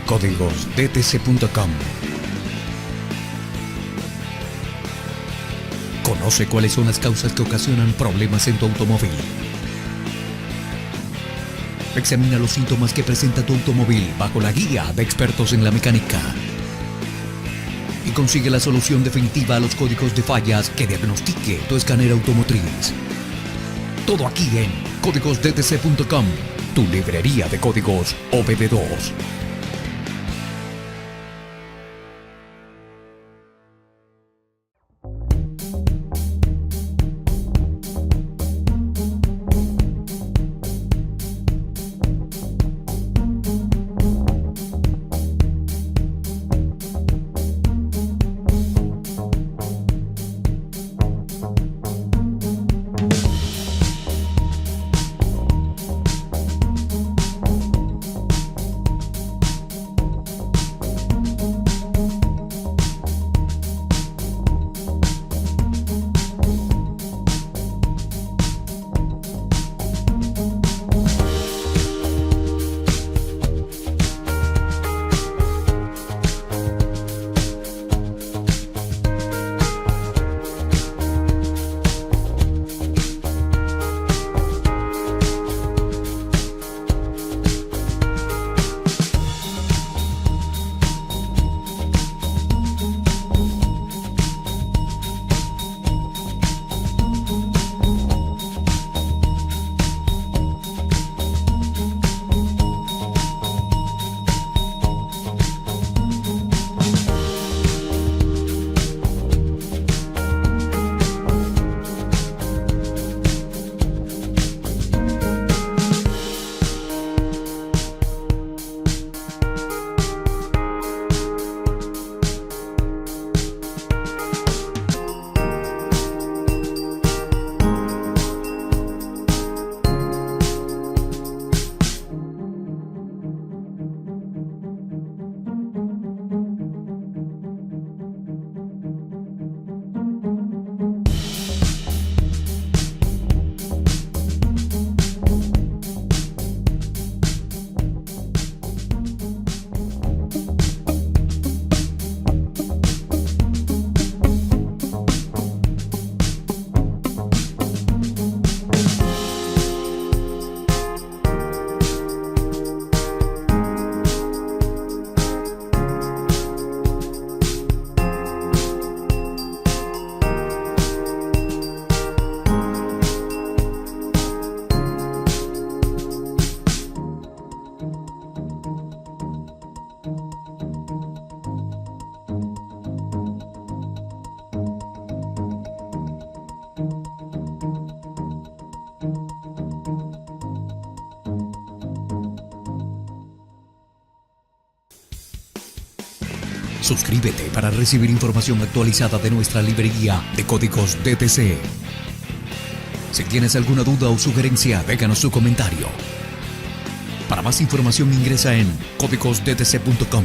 códigosdtc.com. Conoce cuáles son las causas que ocasionan problemas en tu automóvil. Examina los síntomas que presenta tu automóvil bajo la guía de expertos en la mecánica. Y consigue la solución definitiva a los códigos de fallas que diagnostique tu escáner automotriz. Todo aquí en códigosdtc.com, tu librería de códigos OBD2. Suscríbete para recibir información actualizada de nuestra librería de códigos DTC. Si tienes alguna duda o sugerencia, déjanos tu comentario. Para más información ingresa en códigosdtc.com.